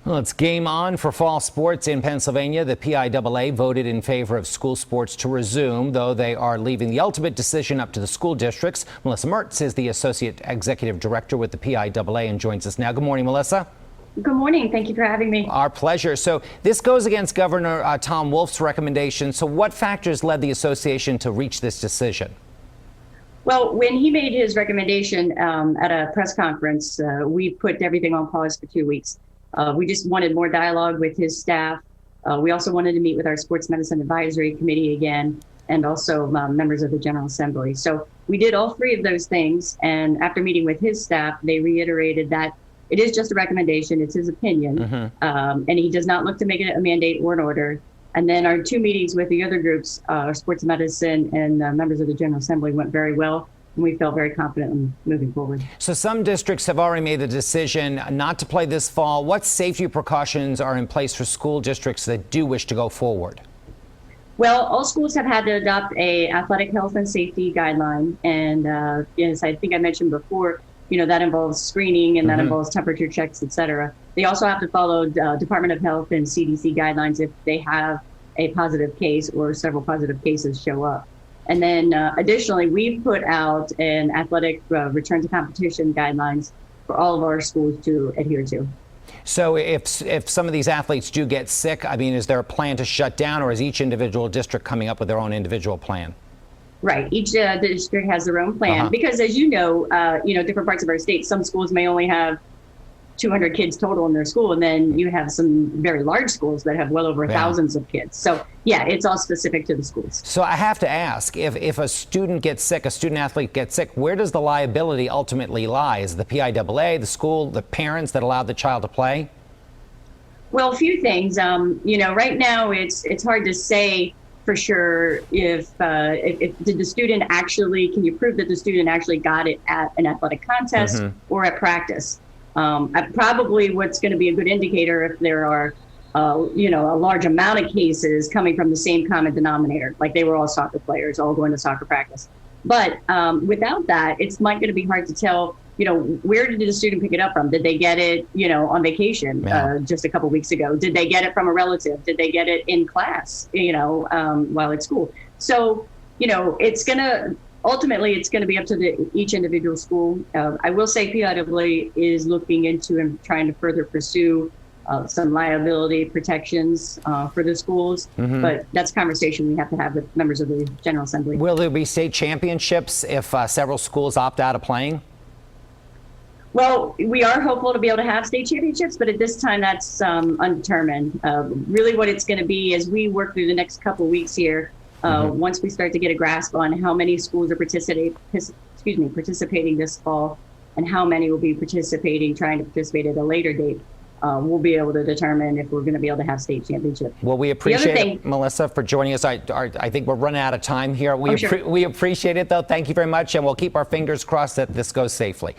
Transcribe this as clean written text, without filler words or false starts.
Well, it's game on for fall sports in Pennsylvania. The PIAA voted in favor of school sports to resume, though they are leaving the ultimate decision up to the school districts. Melissa Mertz is the Associate Executive Director with the PIAA and joins us now. Good morning, Melissa. Good morning. Thank you for having me. Our pleasure. So this goes against Governor Tom Wolf's recommendation. So what factors led the association to reach this decision? Well, when he made his recommendation at a press conference, we put everything on pause for 2 weeks. We just wanted more dialogue with his staff. We also wanted to meet with our Sports Medicine Advisory Committee again, and also members of the General Assembly. So we did all three of those things. And after meeting with his staff, they reiterated that it is just a recommendation. It's his opinion. And he does not look to make it a mandate or an order. And then our two meetings with the other groups, our Sports Medicine and members of the General Assembly, went very well. And we felt very confident in moving forward. So some districts have already made the decision not to play this fall. What safety precautions are in place for school districts that do wish to go forward? Well, all schools have had to adopt a athletic health and safety guideline. And as I think I mentioned before, that involves screening and that involves temperature checks, et cetera. They also have to follow Department of Health and CDC guidelines if they have a positive case or several positive cases show up. And then additionally, we've put out an athletic return to competition guidelines for all of our schools to adhere to. So if some of these athletes do get sick, is there a plan to shut down, or is each individual district coming up with their own individual plan? Right. Each district has their own plan because, as you know, different parts of our state, some schools may only have 200 kids total in their school, and then you have some very large schools that have well over thousands of kids. So, yeah, it's all specific to the schools. So I have to ask, if a student gets sick, a student athlete gets sick, where does the liability ultimately lie? Is it the PIAA, the school, the parents that allowed the child to play? Well, a few things. Right now it's hard to say for sure if did the student actually, can you prove that the student actually got it at an athletic contest or at practice? Probably what's going to be a good indicator if there are, a large amount of cases coming from the same common denominator, like they were all soccer players, all going to soccer practice. But without that, it's going to be hard to tell, where did the student pick it up from? Did they get it, on vacation just a couple weeks ago? Did they get it from a relative? Did they get it in class, while at school? So, ultimately, it's going to be up to each individual school. I will say PIAA is looking into and trying to further pursue some liability protections for the schools. But that's a conversation we have to have with members of the General Assembly. Will there be state championships if several schools opt out of playing? Well, we are hopeful to be able to have state championships, but at this time that's undetermined. Really what it's going to be as we work through the next couple of weeks here. Once we start to get a grasp on how many schools are participating this fall and how many will be trying to participate at a later date, we'll be able to determine if we're going to be able to have state championships. Well, we appreciate it, Melissa, for joining us. I think we're running out of time here. We appreciate it, though. Thank you very much, and we'll keep our fingers crossed that this goes safely.